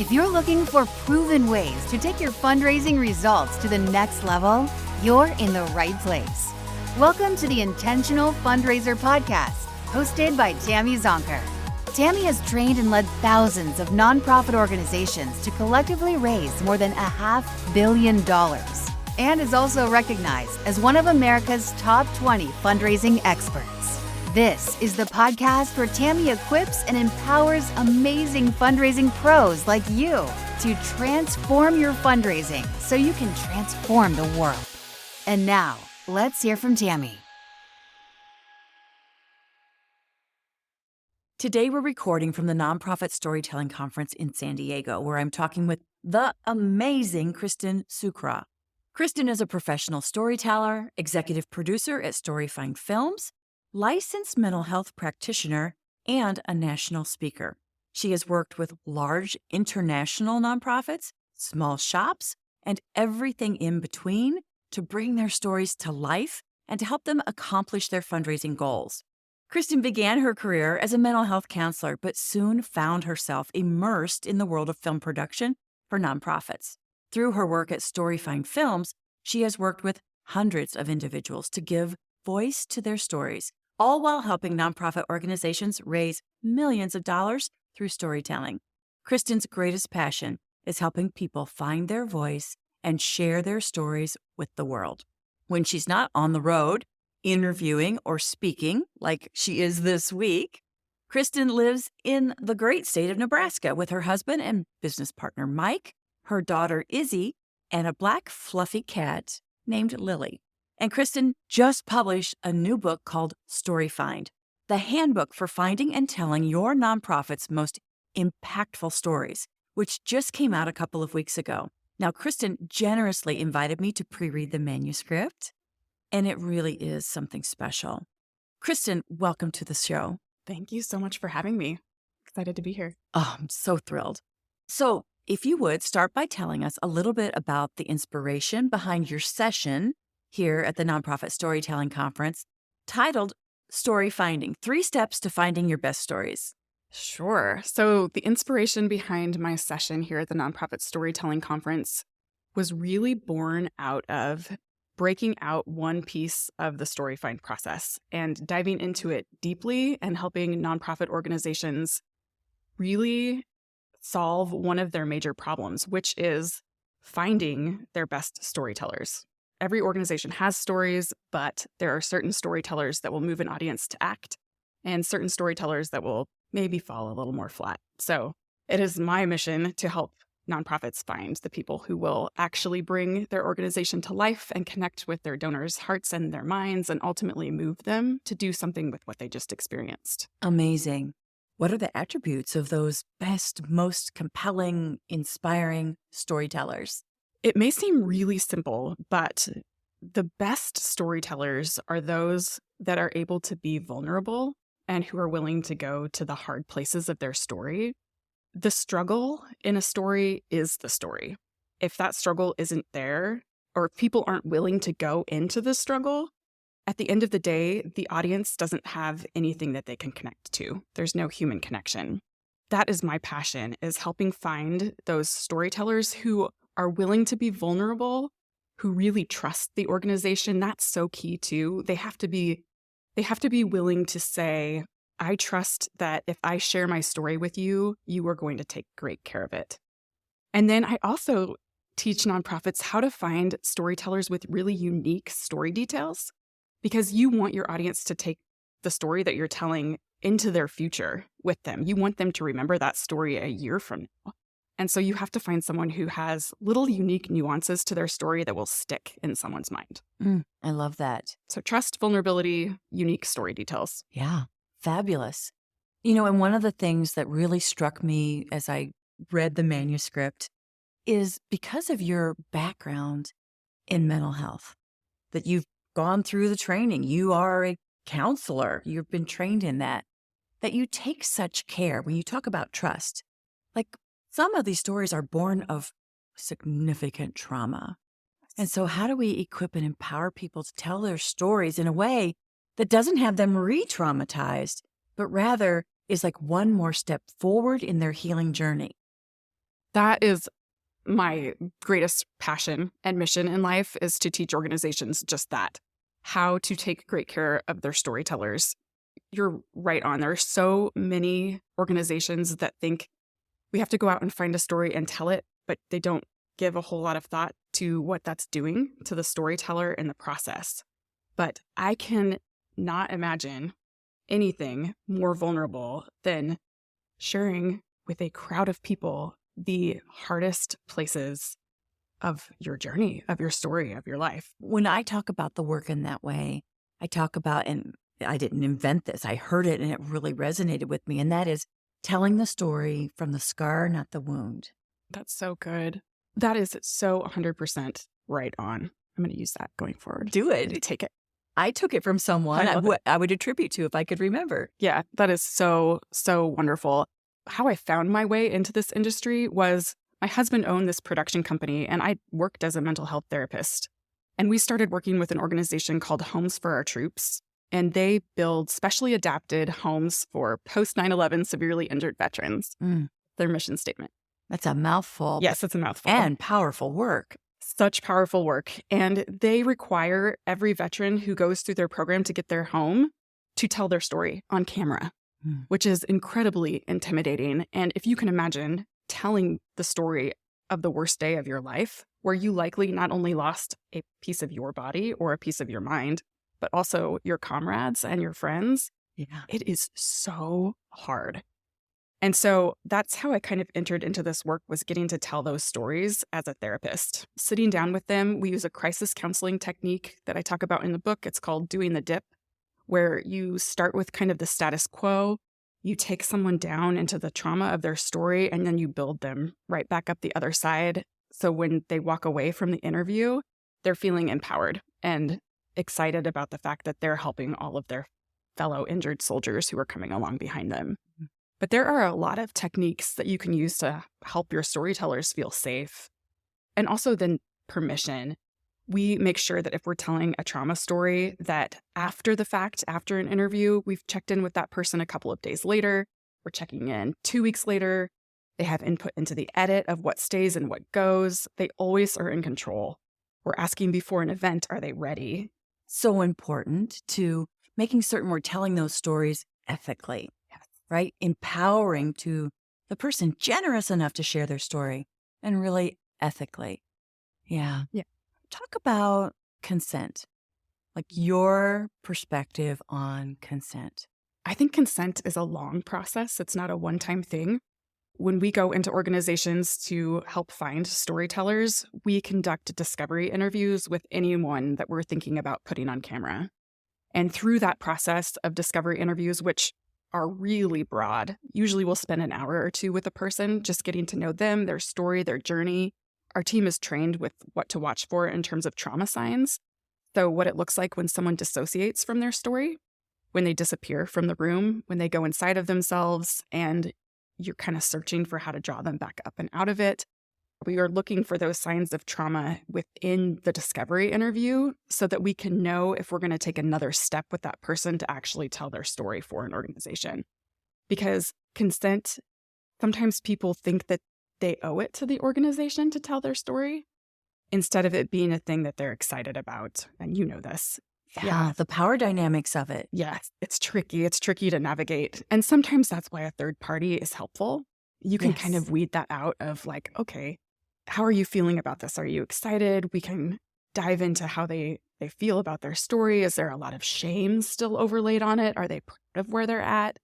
If you're looking for proven ways to take your fundraising results to the next level, you're in the right place. Welcome to the Intentional Fundraiser Podcast, hosted by Tammy Zonker. Tammy has trained and led thousands of nonprofit organizations to collectively raise more than $500 million and is also recognized as one of America's top 20 fundraising experts. This is the podcast where Tammy equips and empowers amazing fundraising pros like you to transform your fundraising so you can transform the world. And now, let's hear from Tammy. Today, we're recording from the Nonprofit Storytelling Conference in San Diego, where I'm talking with the amazing Kristin Sukraw. Kristin is a professional storyteller, executive producer at StoryFind Films, licensed mental health practitioner, and a national speaker. She has worked with large international nonprofits, small shops, and everything in between to bring their stories to life and to help them accomplish their fundraising goals. Kristin began her career as a mental health counselor, but soon found herself immersed in the world of film production for nonprofits. Through her work at StoryFind Films, she has worked with hundreds of individuals to give voice to their stories, all while helping nonprofit organizations raise millions of dollars through storytelling. Kristin's greatest passion is helping people find their voice and share their stories with the world. When she's not on the road, interviewing or speaking like she is this week, Kristin lives in the great state of Nebraska with her husband and business partner Mike, her daughter Izzy, and a black fluffy cat named Lily. And Kristin just published a new book called StoryFind, the handbook for finding and telling your nonprofit's most impactful stories, which just came out a couple of weeks ago. Now, Kristin generously invited me to pre-read the manuscript, and it really is something special. Kristin, welcome to the show. Thank you so much for having me. Excited to be here. Oh, I'm so thrilled. So, if you would, start by telling us a little bit about the inspiration behind your session here at the Nonprofit Storytelling Conference, titled Story Finding, 3 Steps to Finding Your Best Stories. Sure. So the inspiration behind my session here at the Nonprofit Storytelling Conference was really born out of breaking out one piece of the StoryFind process and diving into it deeply and helping nonprofit organizations really solve one of their major problems, which is finding their best storytellers. Every organization has stories, but there are certain storytellers that will move an audience to act and certain storytellers that will maybe fall a little more flat. So it is my mission to help nonprofits find the people who will actually bring their organization to life and connect with their donors' hearts and their minds and ultimately move them to do something with what they just experienced. Amazing. What are the attributes of those best, most compelling, inspiring storytellers? It may seem really simple, but the best storytellers are those that are able to be vulnerable and who are willing to go to the hard places of their story. The struggle in a story is the story. If that struggle isn't there, or if people aren't willing to go into the struggle, at the end of the day, the audience doesn't have anything that they can connect to. There's no human connection. That is my passion, is helping find those storytellers who are willing to be vulnerable, who really trust the organization. That's so key too. They have to be willing to say, I trust that if I share my story with you, you are going to take great care of it. And then I also teach nonprofits how to find storytellers with really unique story details, because you want your audience to take the story that you're telling into their future with them. You want them to remember that story a year from now. And so you have to find someone who has little unique nuances to their story that will stick in someone's mind. I love that. So trust, vulnerability, unique story details. Yeah, fabulous. You know, and one of the things that really struck me as I read the manuscript is because of your background in mental health, that you've gone through the training. You are a counselor. You've been trained in that you take such care when you talk about trust. Like, some of these stories are born of significant trauma. And so how do we equip and empower people to tell their stories in a way that doesn't have them re-traumatized, but rather is like one more step forward in their healing journey? That is my greatest passion and mission in life, is to teach organizations just that, how to take great care of their storytellers. You're right on. There are so many organizations that think we have to go out and find a story and tell it, but they don't give a whole lot of thought to what that's doing to the storyteller in the process. But I can not imagine anything more vulnerable than sharing with a crowd of people the hardest places of your journey, of your story, of your life. When I talk about the work in that way, I talk about, and I didn't invent this, I heard it and it really resonated with me, and that is telling the story from the scar, not the wound. That's so good. That is so 100% right on. I'm going to use that going forward. Do it. Take it. I took it from someone I would attribute to if I could remember. Yeah, that is so, so wonderful. How I found my way into this industry was my husband owned this production company, and I worked as a mental health therapist. And we started working with an organization called Homes for Our Troops, and they build specially adapted homes for post 9/11 severely injured veterans. Their mission statement. That's a mouthful. Yes, it's a mouthful. And powerful work. Such powerful work. And they require every veteran who goes through their program to get their home to tell their story on camera, which is incredibly intimidating. And if you can imagine telling the story of the worst day of your life, where you likely not only lost a piece of your body or a piece of your mind, but also your comrades and your friends, it is so hard. And so that's how I kind of entered into this work, was getting to tell those stories as a therapist. Sitting down with them, we use a crisis counseling technique that I talk about in the book. It's called doing the dip, where you start with kind of the status quo. You take someone down into the trauma of their story, and then you build them right back up the other side. So when they walk away from the interview, they're feeling empowered and excited about the fact that they're helping all of their fellow injured soldiers who are coming along behind them. But there are a lot of techniques that you can use to help your storytellers feel safe. And also then permission. We make sure that if we're telling a trauma story, that after the fact, after an interview, we've checked in with that person a couple of days later. We're checking in 2 weeks later. They have input into the edit of what stays and what goes. They always are in control. We're asking before an event, are they ready? So important to making certain we're telling those stories ethically. Right? Empowering to the person generous enough to share their story, and really ethically. Yeah. Talk about consent, like your perspective on consent. I think consent is a long process. It's not a one-time thing. When we go into organizations to help find storytellers, we conduct discovery interviews with anyone that we're thinking about putting on camera. And through that process of discovery interviews, which are really broad. Usually we'll spend an hour or two with a person just getting to know them, their story, their journey. Our team is trained with what to watch for in terms of trauma signs. So what it looks like when someone dissociates from their story, when they disappear from the room, when they go inside of themselves, and you're kind of searching for how to draw them back up and out of it. We are looking for those signs of trauma within the discovery interview so that we can know if we're going to take another step with that person to actually tell their story for an organization. Because consent, sometimes people think that they owe it to the organization to tell their story instead of it being a thing that they're excited about. And you know this. Yeah, the power dynamics of it. Yes, it's tricky. It's tricky to navigate. And sometimes that's why a third party is helpful. You can kind of weed that out of like, okay, how are you feeling about this? Are you excited? We can dive into how they feel about their story. Is there a lot of shame still overlaid on it? Are they proud of where they're at?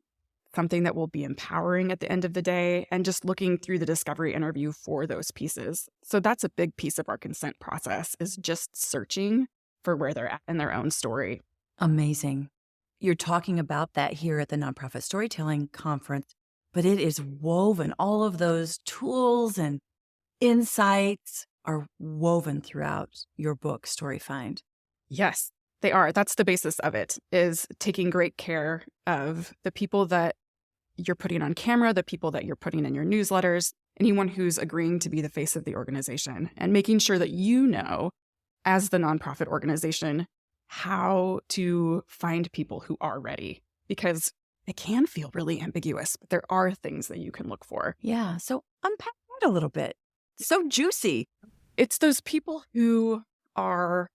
Something that will be empowering at the end of the day, and just looking through the discovery interview for those pieces. So that's a big piece of our consent process, is just searching for where they're at in their own story. Amazing. You're talking about that here at the Nonprofit Storytelling Conference, but it is woven. All of those tools and insights are woven throughout your book, StoryFind. Yes, they are. That's the basis of it, is taking great care of the people that you're putting on camera, the people that you're putting in your newsletters, anyone who's agreeing to be the face of the organization, and making sure that you know, as the nonprofit organization, how to find people who are ready, because it can feel really ambiguous, but there are things that you can look for. Yeah. So unpack that a little bit. So juicy. It's those people who are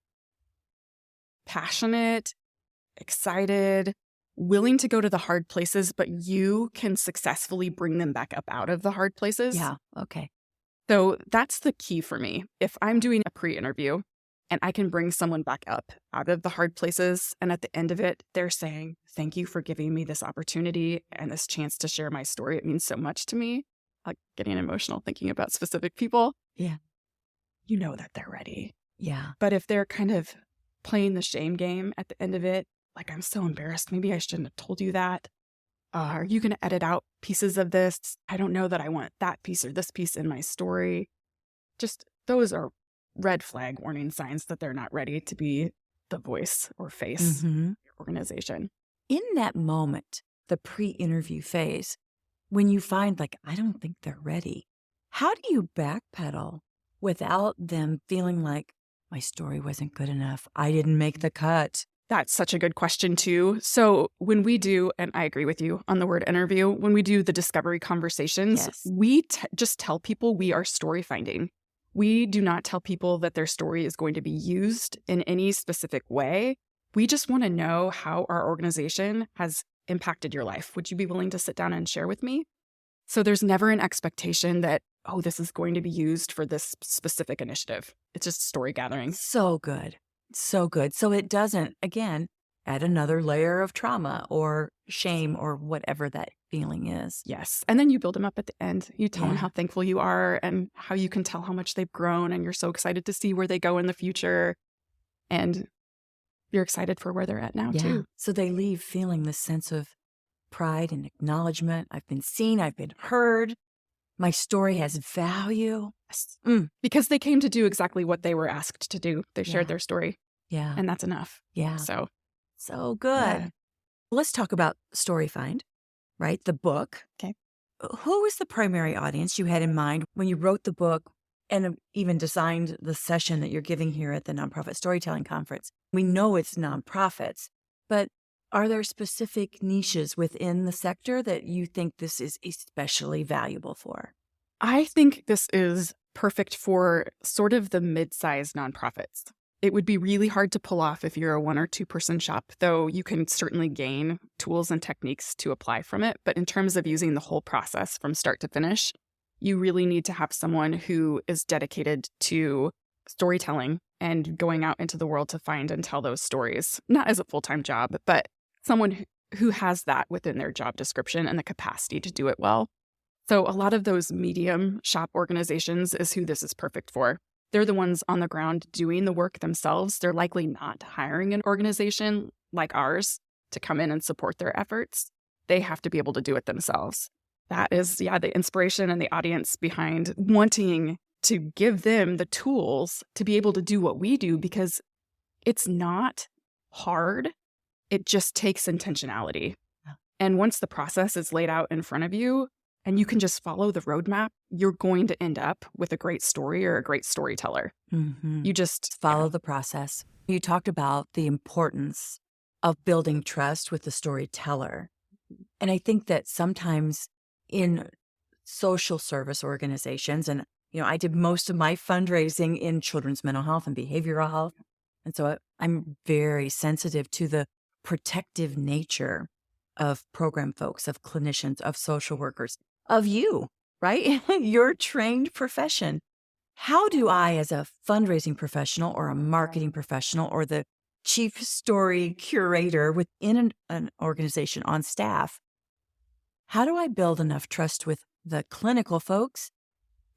passionate, excited, willing to go to the hard places, but you can successfully bring them back up out of the hard places. Yeah. Okay. So that's the key for me. If I'm doing a pre-interview and I can bring someone back up out of the hard places, and at the end of it, they're saying, thank you for giving me this opportunity and this chance to share my story. It means so much to me. Like getting emotional thinking about specific people. Yeah. You know that they're ready. Yeah. But if they're kind of playing the shame game at the end of it, like, I'm so embarrassed. Maybe I shouldn't have told you that. Are you going to edit out pieces of this? I don't know that I want that piece or this piece in my story. Just those are red flag warning signs that they're not ready to be the voice or face of your organization. In that moment, the pre-interview phase, when you find like, I don't think they're ready, how do you backpedal without them feeling like my story wasn't good enough? I didn't make the cut. That's such a good question too. So when we do, and I agree with you on the word interview, when we do the discovery conversations, we just tell people we are story finding. We do not tell people that their story is going to be used in any specific way. We just want to know how our organization has impacted your life. Would you be willing to sit down and share with me? So there's never an expectation that, oh, this is going to be used for this specific initiative. It's just story gathering. So good. So good. So it doesn't, again, add another layer of trauma or shame or whatever that feeling is. Yes. And then you build them up at the end. You tell them how thankful you are and how you can tell how much they've grown, and you're so excited to see where they go in the future. And you're excited for where they're at now too. So they leave feeling this sense of pride and acknowledgement. I've been seen. I've been heard. My story has value. Because they came to do exactly what they were asked to do. They shared their story. Yeah. And that's enough. Yeah. So good. Yeah. Let's talk about StoryFind, right? The book. Okay. Who was the primary audience you had in mind when you wrote the book and even designed the session that you're giving here at the Nonprofit Storytelling Conference? We know it's nonprofits, but are there specific niches within the sector that you think this is especially valuable for? I think this is perfect for sort of the mid-sized nonprofits. It would be really hard to pull off if you're a 1 or 2 person shop, though you can certainly gain tools and techniques to apply from it. But in terms of using the whole process from start to finish, you really need to have someone who is dedicated to storytelling and going out into the world to find and tell those stories, not as a full-time job, but someone who has that within their job description and the capacity to do it well. So a lot of those medium shop organizations is who this is perfect for. They're the ones on the ground doing the work themselves. They're likely not hiring an organization like ours to come in and support their efforts. They have to be able to do it themselves. That is, the inspiration and the audience behind wanting to give them the tools to be able to do what we do, because it's not hard. It just takes intentionality. And once the process is laid out in front of you, and you can just follow the roadmap, you're going to end up with a great story or a great storyteller. You just follow the process. You talked about the importance of building trust with the storyteller. And I think that sometimes in social service organizations, and I did most of my fundraising in children's mental health and behavioral health. And so I'm very sensitive to the protective nature of program folks, of clinicians, of social workers, of you, right? Your trained profession. How do I, as a fundraising professional or a marketing professional or the chief story curator within an organization on staff, how do I build enough trust with the clinical folks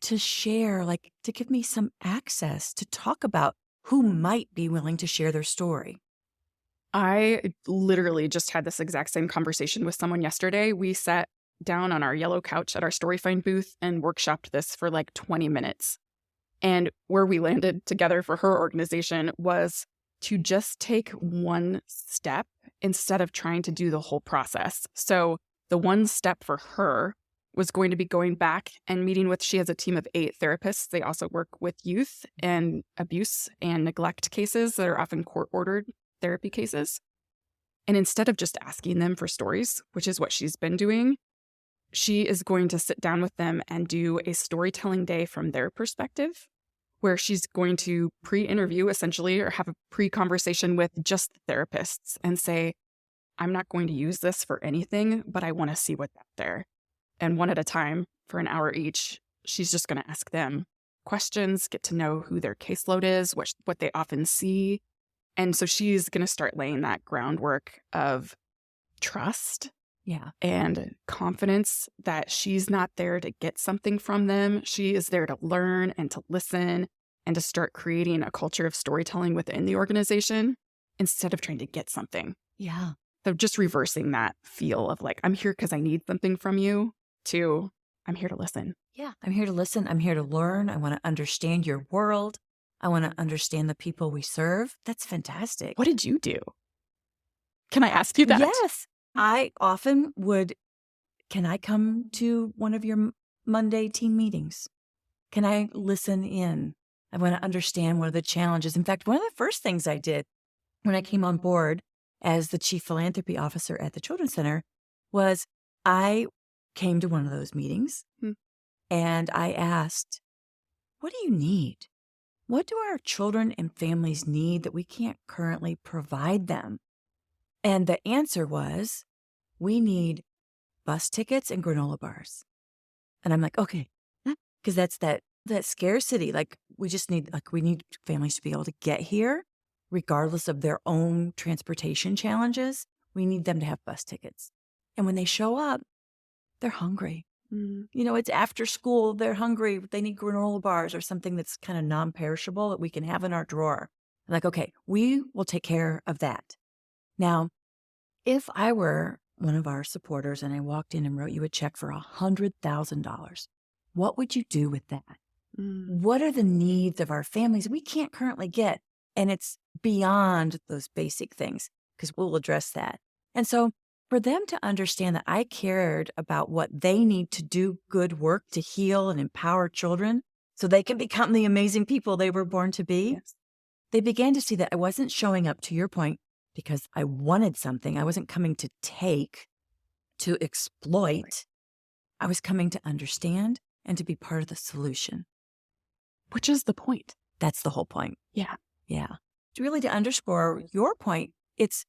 to share, to give me some access to talk about who might be willing to share their story? I literally just had this exact same conversation with someone yesterday. We sat down on our yellow couch at our StoryFind booth and workshopped this for 20 minutes. And where we landed together for her organization was to just take one step instead of trying to do the whole process. So the one step for her was going to be going back and meeting with, she has a team of 8 therapists. They also work with youth and abuse and neglect cases that are often court-ordered therapy cases. And instead of just asking them for stories, which is what she's been doing, she is going to sit down with them and do a storytelling day from their perspective, where she's going to pre-interview essentially, or have a pre-conversation with just the therapists and say, I'm not going to use this for anything, but I want to see what's out there. And one at a time for an hour each, she's just going to ask them questions, get to know who their caseload is, what they often see. And so she's going to start laying that groundwork of trust and confidence that she's not there to get something from them. She is there to learn and to listen and to start creating a culture of storytelling within the organization instead of trying to get something. Yeah. So just reversing that feel of like, I'm here because I need something from you, to I'm here to listen. Yeah. I'm here to listen. I'm here to learn. I want to understand your world. I want to understand the people we serve. That's fantastic. What did you do? Can I ask you that? Yes. I often would, can I come to one of your Monday team meetings? Can I listen in? I want to understand what are the challenges. In fact, one of the first things I did when I came on board as the chief philanthropy officer at the Children's Center was I came to one of those meetings and I asked, what do you need? What do our children and families need that we can't currently provide them? And the answer was, we need bus tickets and granola bars. And I'm like, okay, because that's that scarcity. Like we need families to be able to get here regardless of their own transportation challenges. We need them to have bus tickets. And when they show up, they're hungry. It's after school. They're hungry. They need granola bars or something that's kind of non-perishable that we can have in our drawer. I'm like, okay, we will take care of that. Now, if I were one of our supporters and I walked in and wrote you a check for $100,000, what would you do with that? What are the needs of our families we can't currently get? And it's beyond those basic things, because we'll address that. And so for them to understand that I cared about what they need to do good work to heal and empower children so they can become the amazing people they were born to be, they began to see that I wasn't showing up, to your point, because I wanted something. I wasn't coming to take, to exploit. I was coming to understand and to be part of the solution. Which is the point. That's the whole point. Yeah. Yeah. It's really to underscore your point. It's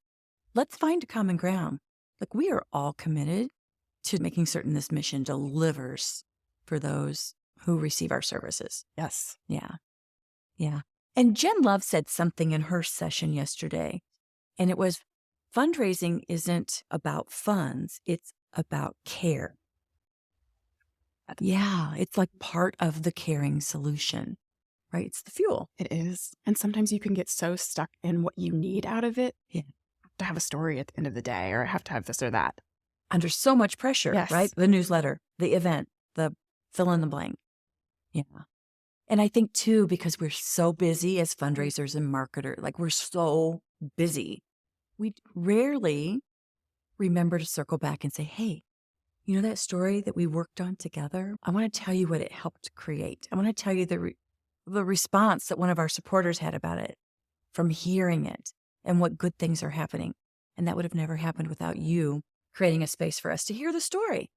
let's find a common ground. Like we are all committed to making certain this mission delivers for those who receive our services. Yes. Yeah. Yeah. And Jen Love said something in her session yesterday, and it was fundraising isn't about funds. It's about care. Yeah. It's like part of the caring solution, right? It's the fuel. It is. And sometimes you can get so stuck in what you need out of it. Yeah. To have a story at the end of the day, or I have to have this or that. Under so much pressure, right? The newsletter, the event, the fill in the blank. Yeah. And I think too, because we're so busy as fundraisers and marketers, like we're so busy, we rarely remember to circle back and say, hey, you know that story that we worked on together? I want to tell you what it helped create. I want to tell you the response that one of our supporters had about it from hearing it and what good things are happening. And that would have never happened without you creating a space for us to hear the story.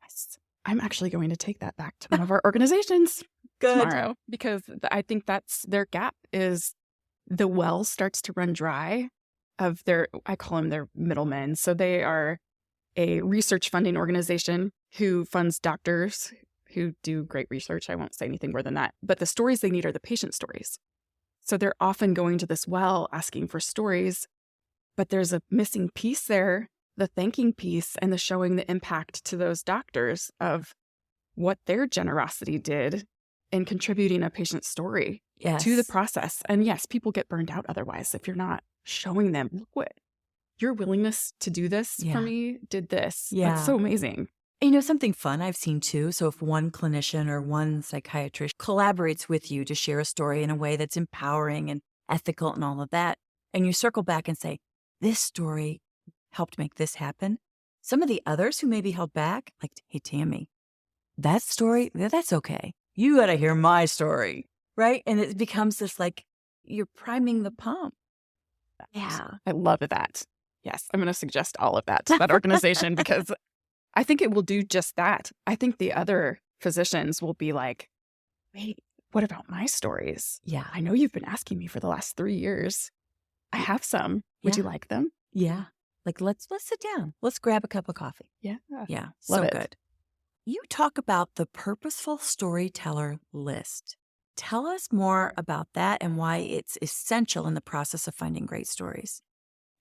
Yes. I'm actually going to take that back to one of our organizations tomorrow, because I think that's their gap is the well starts to run dry of I call them their middlemen. So they are a research funding organization who funds doctors who do great research. I won't say anything more than that. But the stories they need are the patient stories. So they're often going to this well asking for stories, but there's a missing piece there, the thanking piece and the showing the impact to those doctors of what their generosity did in contributing a patient story to the process. And yes, people get burned out otherwise if you're not showing them, look what your willingness to do this for me did this. That's so amazing. Something fun I've seen too. So if one clinician or one psychiatrist collaborates with you to share a story in a way that's empowering and ethical and all of that, and you circle back and say, this story helped make this happen. Some of the others who maybe held back, like, hey, Tammy, that story, that's okay. You got to hear my story, right? And it becomes this like, you're priming the pump. Yeah. I love that. Yes. I'm going to suggest all of that to that organization because I think it will do just that. I think the other physicians will be like, wait, what about my stories? Yeah. I know you've been asking me for the last 3 years. I have some. Would you like them? Yeah. Like, let's sit down. Let's grab a cup of coffee. Yeah. Yeah. Love So it. good. You talk about the Purposeful Storyteller list. Tell us more about that and why it's essential in the process of finding great stories.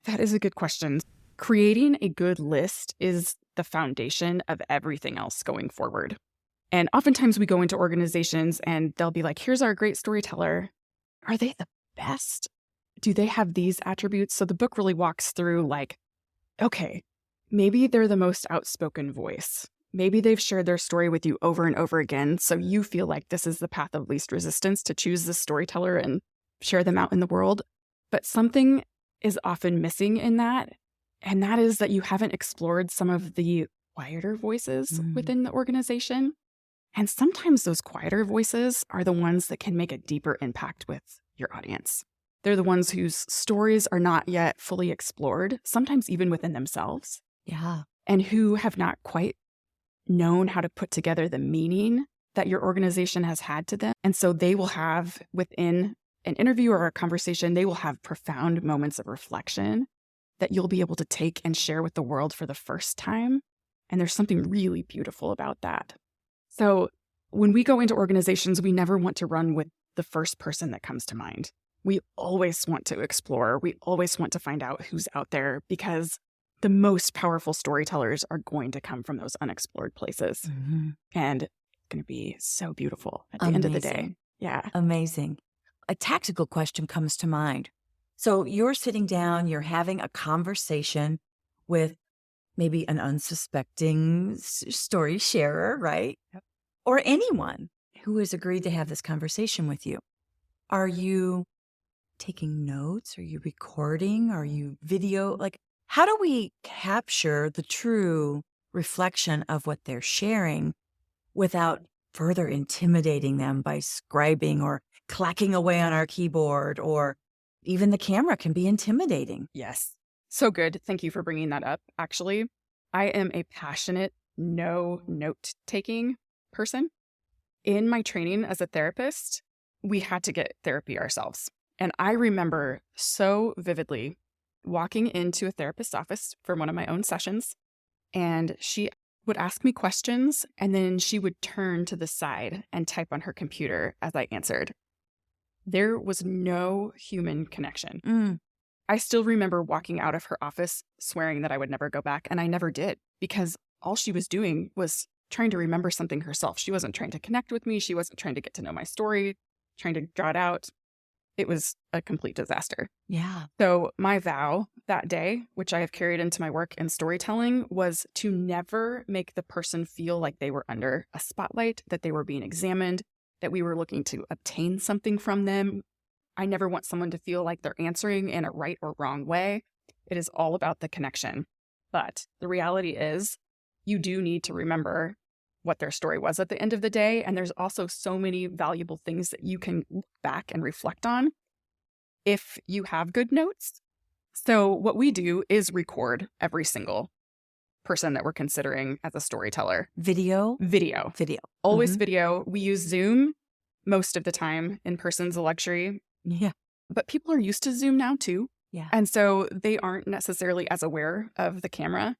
That is a good question. Creating a good list is the foundation of everything else going forward. And oftentimes we go into organizations and they'll be like, here's our great storyteller. Are they the best? Do they have these attributes? So the book really walks through like, okay, maybe they're the most outspoken voice. Maybe they've shared their story with you over and over again. So you feel like this is the path of least resistance to choose this storyteller and share them out in the world. But something is often missing in that. And that is that you haven't explored some of the quieter voices within the organization. And sometimes those quieter voices are the ones that can make a deeper impact with your audience. They're the ones whose stories are not yet fully explored, sometimes even within themselves. Yeah. And who have not quite known how to put together the meaning that your organization has had to them. And so they will have, within an interview or a conversation, they will have profound moments of reflection that you'll be able to take and share with the world for the first time. And there's something really beautiful about that. So when we go into organizations, we never want to run with the first person that comes to mind. We always want to explore. We always want to find out who's out there, because the most powerful storytellers are going to come from those unexplored places. And it's going to be so beautiful at the end of the day. Yeah. Amazing. A tactical question comes to mind. So you're sitting down, you're having a conversation with maybe an unsuspecting story sharer, right? Yep. Or anyone who has agreed to have this conversation with you. Are you taking notes? Are you recording? Are you video? Like, how do we capture the true reflection of what they're sharing without further intimidating them by scribing or clacking away on our keyboard, or even the camera can be intimidating? Yes. So good. Thank you for bringing that up. Actually, I am a passionate no note-taking person. In my training as a therapist, we had to get therapy ourselves. And I remember so vividly walking into a therapist's office for one of my own sessions, and she would ask me questions, and then she would turn to the side and type on her computer as I answered. There was no human connection. I still remember walking out of her office swearing that I would never go back, and I never did, because all she was doing was trying to remember something herself. She wasn't trying to connect with me. She wasn't trying to get to know my story, trying to draw it out. It was a complete disaster. Yeah. So my vow that day, which I have carried into my work in storytelling, was to never make the person feel like they were under a spotlight, that they were being examined, that we were looking to obtain something from them. I never want someone to feel like they're answering in a right or wrong way. It is all about the connection. But the reality is, you do need to remember what their story was at the end of the day. And there's also so many valuable things that you can look back and reflect on if you have good notes. So what we do is record every single person that we're considering as a storyteller. Video. Always video. We use Zoom most of the time. In person's a luxury. Yeah. But people are used to Zoom now too. Yeah. And so they aren't necessarily as aware of the camera.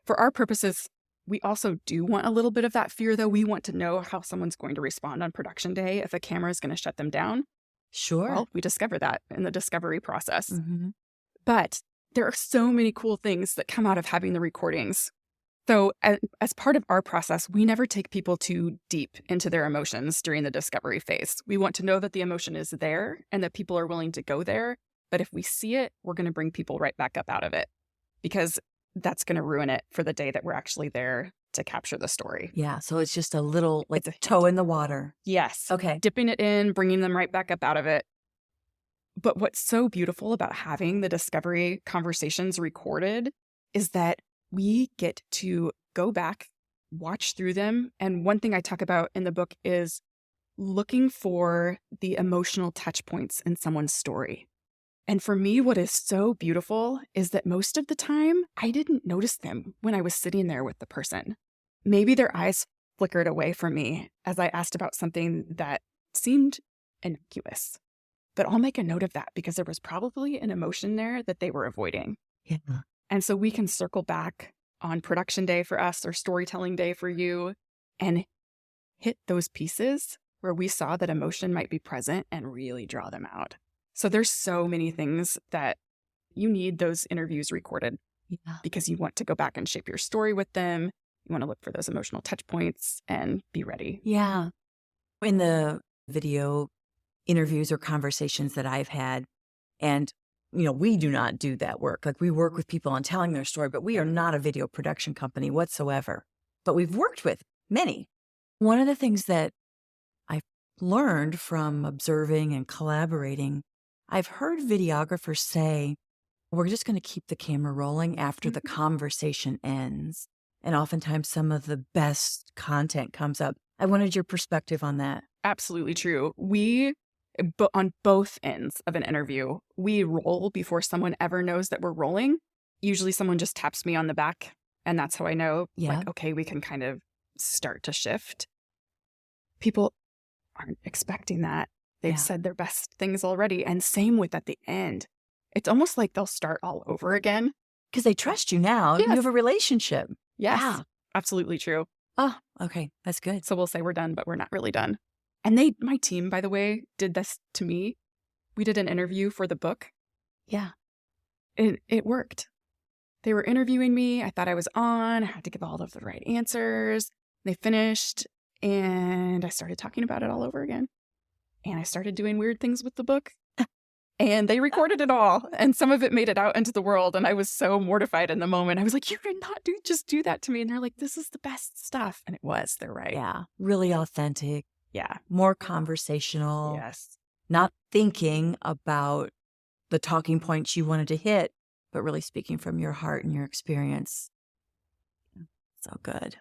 For our purposes, we also do want a little bit of that fear, though. We want to know how someone's going to respond on production day if a camera is going to shut them down. Sure. Well, we discover that in the discovery process. But there are so many cool things that come out of having the recordings. So as part of our process, we never take people too deep into their emotions during the discovery phase. We want to know that the emotion is there and that people are willing to go there. But if we see it, we're going to bring people right back up out of it, because that's going to ruin it for the day that we're actually there to capture the story. Yeah. So it's just a little like It's a toe in the water. Yes. Okay. Dipping it in, bringing them right back up out of it. But what's so beautiful about having the discovery conversations recorded is that we get to go back, watch through them. And one thing I talk about in the book is looking for the emotional touch points in someone's story. And for me, what is so beautiful is that most of the time, I didn't notice them when I was sitting there with the person. Maybe their eyes flickered away from me as I asked about something that seemed innocuous. But I'll make a note of that because there was probably an emotion there that they were avoiding. Yeah. And so we can circle back on production day for us or storytelling day for you and hit those pieces where we saw that emotion might be present and really draw them out. So there's so many things that you need those interviews recorded because you want to go back and shape your story with them. You want to look for those emotional touch points and be ready. Yeah. In the video interviews or conversations that I've had, and we do not do that work. Like, we work with people on telling their story, but we are not a video production company whatsoever. But we've worked with many. One of the things that I've learned from observing and collaborating, I've heard videographers say, we're just going to keep the camera rolling after the conversation ends. And oftentimes some of the best content comes up. I wanted your perspective on that. Absolutely true. On both ends of an interview, we roll before someone ever knows that we're rolling. Usually someone just taps me on the back, and that's how I know, like, okay, we can kind of start to shift. People aren't expecting that. They've said their best things already. And same with at the end. It's almost like they'll start all over again. Because they trust you now. Yes. You have a relationship. Yes, Yeah. Absolutely true. Oh, okay. That's good. So we'll say we're done, but we're not really done. And my team, by the way, did this to me. We did an interview for the book. Yeah. It worked. They were interviewing me. I thought I was on. I had to give all of the right answers. They finished, and I started talking about it all over again. And I started doing weird things with the book. And they recorded it all. And some of it made it out into the world. And I was so mortified in the moment. I was like, you did not just do that to me. And they're like, this is the best stuff. And it was. They're right. Yeah. Really authentic. Yeah. More conversational. Yes. Not thinking about the talking points you wanted to hit, but really speaking from your heart and your experience. So good.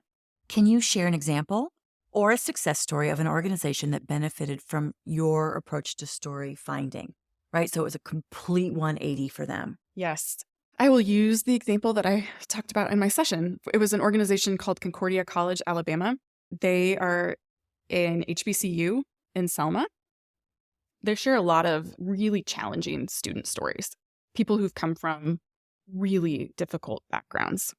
Can you share an example or a success story of an organization that benefited from your approach to story finding? Right? So it was a complete 180 for them. Yes. I will use the example that I talked about in my session. It was an organization called Concordia College, Alabama. They are an HBCU in Selma. They share a lot of really challenging student stories, people who've come from really difficult backgrounds.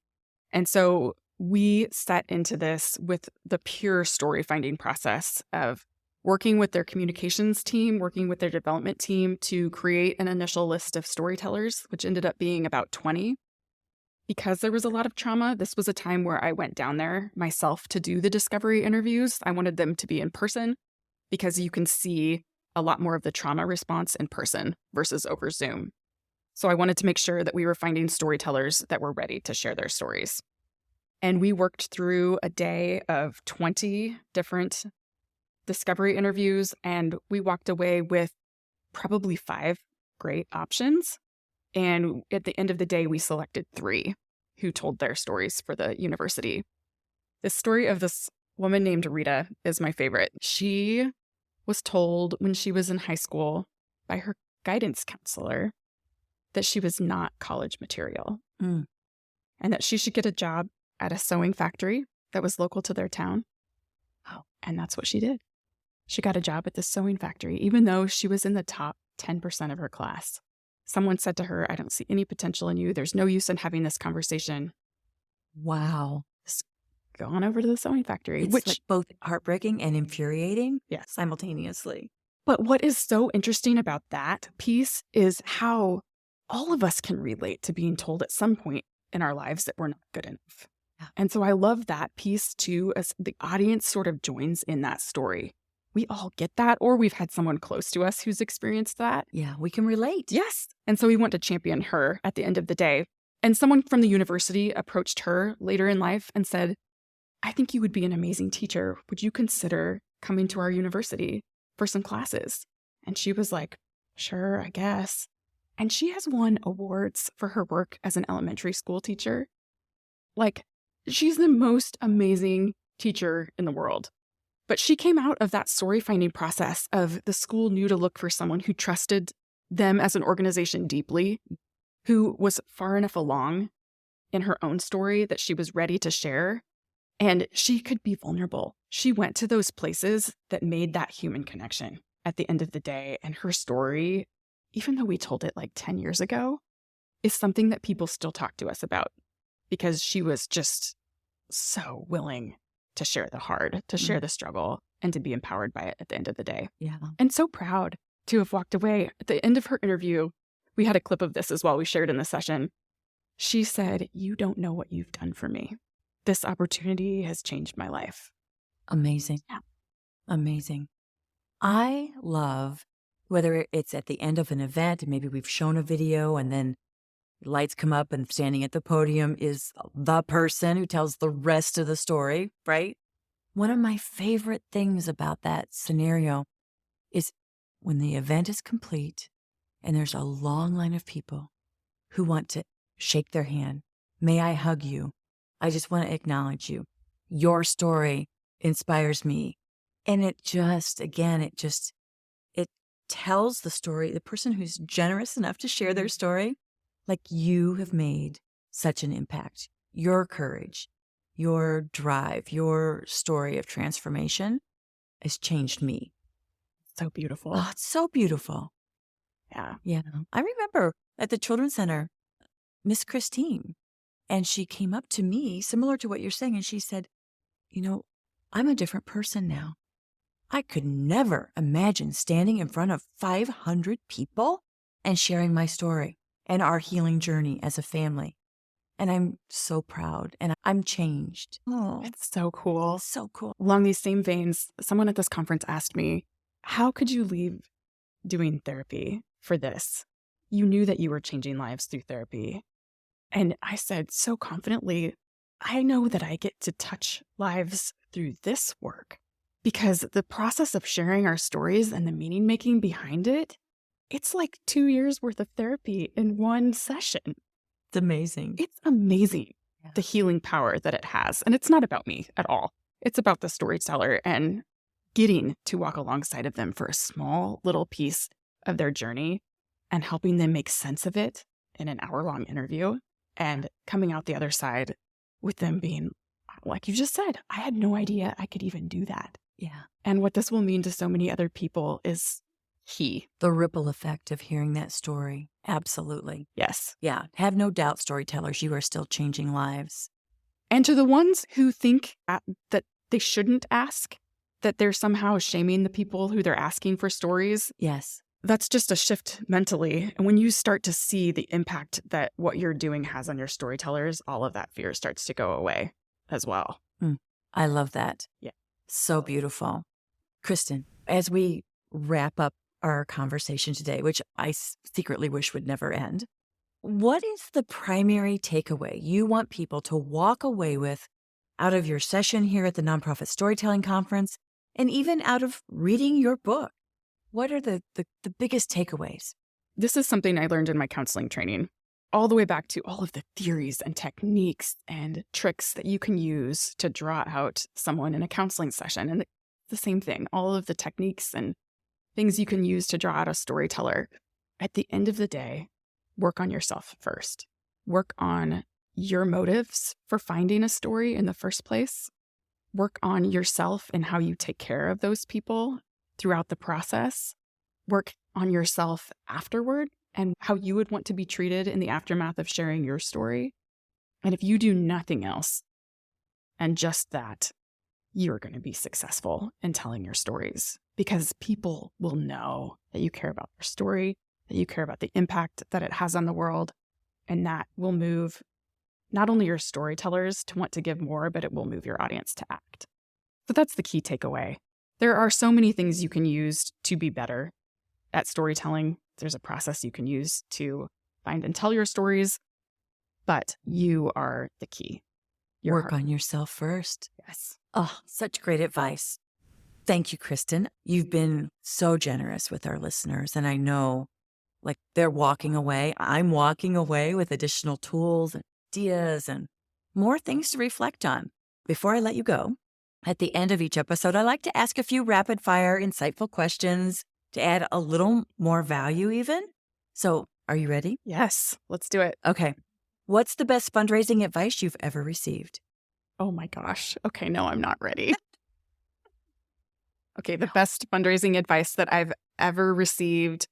And so we set into this with the pure story finding process of working with their communications team, working with their development team to create an initial list of storytellers, which ended up being about 20. Because there was a lot of trauma, this was a time where I went down there myself to do the discovery interviews. I wanted them to be in person because you can see a lot more of the trauma response in person versus over Zoom. So I wanted to make sure that we were finding storytellers that were ready to share their stories. And we worked through a day of 20 different discovery interviews, and we walked away with probably 5 great options. And at the end of the day, we selected 3 who told their stories for the university. The story of this woman named Rita is my favorite. She was told when she was in high school by her guidance counselor that she was not college material and that she should get a job at a sewing factory that was local to their town. Oh, and that's what she did. She got a job at the sewing factory, even though she was in the top 10% of her class. Someone said to her, I don't see any potential in you. There's no use in having this conversation. Wow. Just go on over to the sewing factory. It's like both heartbreaking and infuriating simultaneously. But what is so interesting about that piece is how all of us can relate to being told at some point in our lives that we're not good enough. Yeah. And so I love that piece too, as the audience sort of joins in that story. We all get that, or we've had someone close to us who's experienced that. Yeah, we can relate. Yes. And so we want to champion her at the end of the day. And someone from the university approached her later in life and said, I think you would be an amazing teacher. Would you consider coming to our university for some classes? And she was like, sure, I guess. And she has won awards for her work as an elementary school teacher. Like, she's the most amazing teacher in the world. But she came out of that story finding process of the school knew to look for someone who trusted them as an organization deeply, who was far enough along in her own story that she was ready to share, and she could be vulnerable. She went to those places that made that human connection at the end of the day. And her story, even though we told it like 10 years ago, is something that people still talk to us about because she was just so willing to share the hard, to share the struggle, and to be empowered by it at the end of the day. Yeah. And so proud to have walked away. At the end of her interview, we had a clip of this as well. We shared in the session. She said, "You don't know what you've done for me. This opportunity has changed my life." Amazing. Yeah. Amazing. I love whether it's at the end of an event, maybe we've shown a video and then lights come up and standing at the podium is the person who tells the rest of the story, right? One of my favorite things about that scenario is when the event is complete and there's a long line of people who want to shake their hand. May I hug you? I just want to acknowledge you. Your story inspires me. And it tells the story, the person who's generous enough to share their story, like you have made such an impact. Your courage, your drive, your story of transformation has changed me. So beautiful. Oh, it's so beautiful. Yeah. Yeah. I remember at the Children's Center, Miss Christine, and she came up to me, similar to what you're saying, and she said, I'm a different person now. I could never imagine standing in front of 500 people and sharing my story and our healing journey as a family. And I'm so proud and I'm changed. Oh, It's so cool. so cool. Along these same veins, someone at this conference asked me, how could you leave doing therapy for this? You knew that you were changing lives through therapy. And I said so confidently, I know that I get to touch lives through this work because the process of sharing our stories and the meaning making behind it, it's like 2 years worth of therapy in one session. It's amazing. It's amazing, the healing power that it has. And it's not about me at all. It's about the storyteller and getting to walk alongside of them for a small little piece of their journey and helping them make sense of it in an hour-long interview and coming out the other side with them being, like you just said, I had no idea I could even do that. Yeah. And what this will mean to so many other people is key. The ripple effect of hearing that story. Absolutely. Yes. Yeah. Have no doubt, storytellers, you are still changing lives. And to the ones who think that they shouldn't ask, that they're somehow shaming the people who they're asking for stories. Yes. That's just a shift mentally. And when you start to see the impact that what you're doing has on your storytellers, all of that fear starts to go away as well. I love that. Yeah. So beautiful. Kristin, as we wrap up our conversation today, which I secretly wish would never end, what is the primary takeaway you want people to walk away with out of your session here at the Nonprofit Storytelling Conference and even out of reading your book? What are the biggest takeaways? This is something I learned in my counseling training, all the way back to all of the theories and techniques and tricks that you can use to draw out someone in a counseling session. And the same thing, all of the techniques and things you can use to draw out a storyteller. At the end of the day, work on yourself first. Work on your motives for finding a story in the first place. Work on yourself and how you take care of those people throughout the process. Work on yourself afterward and how you would want to be treated in the aftermath of sharing your story. And if you do nothing else and just that, you're going to be successful in telling your stories because people will know that you care about their story, that you care about the impact that it has on the world, and that will move not only your storytellers to want to give more, but it will move your audience to act. So that's the key takeaway. There are so many things you can use to be better at storytelling. There's a process you can use to find and tell your stories, but you are the key. Work on yourself first. Yes. Oh, such great advice. Thank you, Kristin. You've been so generous with our listeners, and I know they're walking away. I'm walking away with additional tools and ideas and more things to reflect on. Before I let you go, at the end of each episode, I like to ask a few rapid-fire, insightful questions to add a little more value even So, are you ready? Yes, let's do it. Okay. What's the best fundraising advice you've ever received? Oh my gosh. Okay, no, I'm not ready. Okay, the best fundraising advice that I've ever received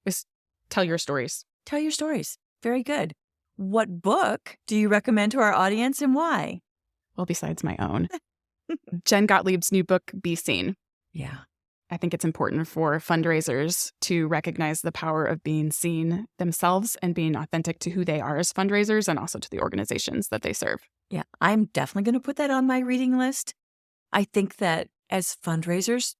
is tell your stories. Tell your stories. Very good. What book do you recommend to our audience and why? Well, besides my own. Jen Gottlieb's new book, Be Seen. Yeah. I think it's important for fundraisers to recognize the power of being seen themselves and being authentic to who they are as fundraisers and also to the organizations that they serve. Yeah, I'm definitely going to put that on my reading list. I think that as fundraisers,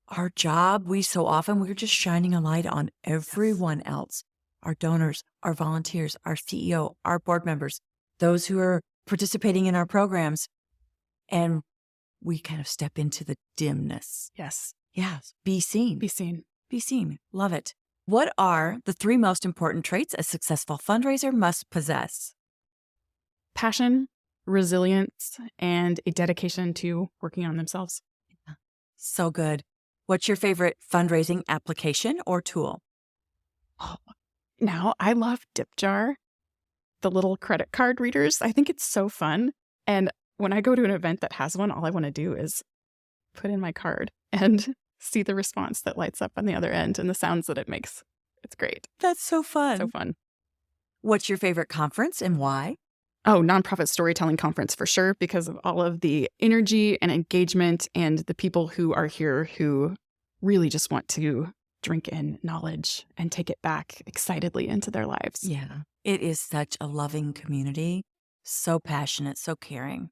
our job, we're just shining a light on everyone else, our donors, our volunteers, our CEO, our board members, those who are participating in our programs. And we kind of step into the dimness. Yes. Yes. Be seen. Be seen. Be seen. Love it. What are the 3 most important traits a successful fundraiser must possess? Passion, resilience, and a dedication to working on themselves. So good. What's your favorite fundraising application or tool? Oh, now, I love DipJar, the little credit card readers. I think it's so fun. And when I go to an event that has one, all I want to do is put in my card and see the response that lights up on the other end and the sounds that it makes. It's great. That's so fun. So fun. What's your favorite conference and why? Oh, Nonprofit Storytelling Conference for sure, because of all of the energy and engagement and the people who are here who really just want to drink in knowledge and take it back excitedly into their lives. Yeah. It is such a loving community. So passionate, so caring.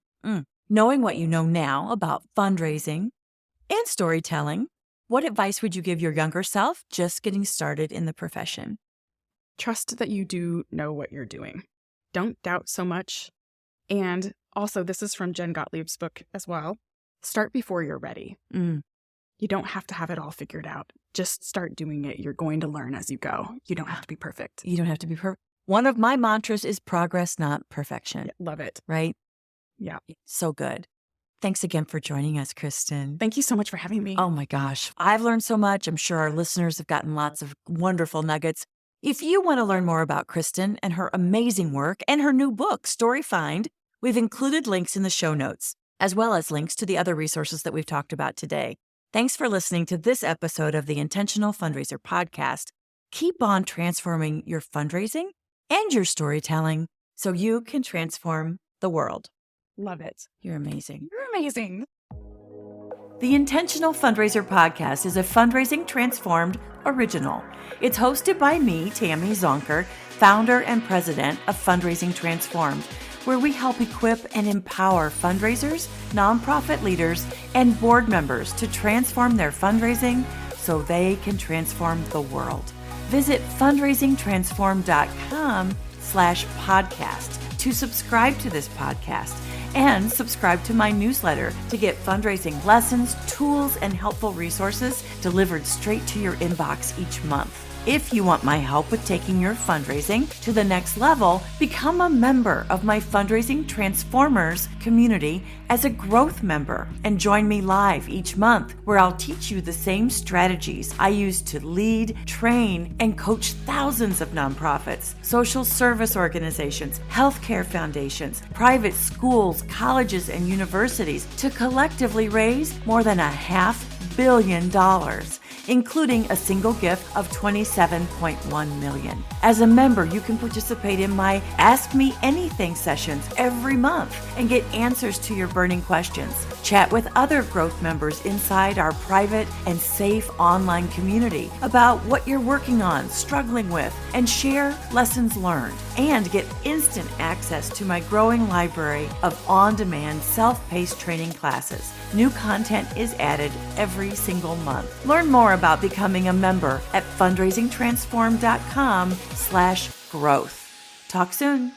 Knowing what you know now about fundraising and storytelling, what advice would you give your younger self just getting started in the profession? Trust that you do know what you're doing. Don't doubt so much. And also, this is from Jen Gottlieb's book as well. Start before you're ready. You don't have to have it all figured out. Just start doing it. You're going to learn as you go. You don't have to be perfect. You don't have to be perfect. One of my mantras is progress, not perfection. Yeah, love it. Right? Yeah. So good. Thanks again for joining us, Kristin. Thank you so much for having me. Oh my gosh. I've learned so much. I'm sure our listeners have gotten lots of wonderful nuggets. If you want to learn more about Kristin and her amazing work and her new book, StoryFind, we've included links in the show notes, as well as links to the other resources that we've talked about today. Thanks for listening to this episode of the Intentional Fundraiser Podcast. Keep on transforming your fundraising and your storytelling so you can transform the world. Love it. You're amazing. You're amazing. The Intentional Fundraiser Podcast is a Fundraising Transformed original. It's hosted by me, Tammy Zonker, founder and president of Fundraising Transformed, where we help equip and empower fundraisers, nonprofit leaders, and board members to transform their fundraising so they can transform the world. Visit fundraisingtransform.com/podcast to subscribe to this podcast and subscribe to my newsletter to get fundraising lessons, tools, and helpful resources delivered straight to your inbox each month. If you want my help with taking your fundraising to the next level, become a member of my Fundraising Transformers community as a growth member and join me live each month where I'll teach you the same strategies I use to lead, train, and coach thousands of nonprofits, social service organizations, healthcare foundations, private schools, colleges, and universities to collectively raise more than $500 million. Including a single gift of $27.1 million. As a member, you can participate in my Ask Me Anything sessions every month and get answers to your burning questions. Chat with other growth members inside our private and safe online community about what you're working on, struggling with, and share lessons learned. And get instant access to my growing library of on-demand self-paced training classes. New content is added every single month. Learn more about becoming a member at fundraisingtransform.com/growth. Talk soon.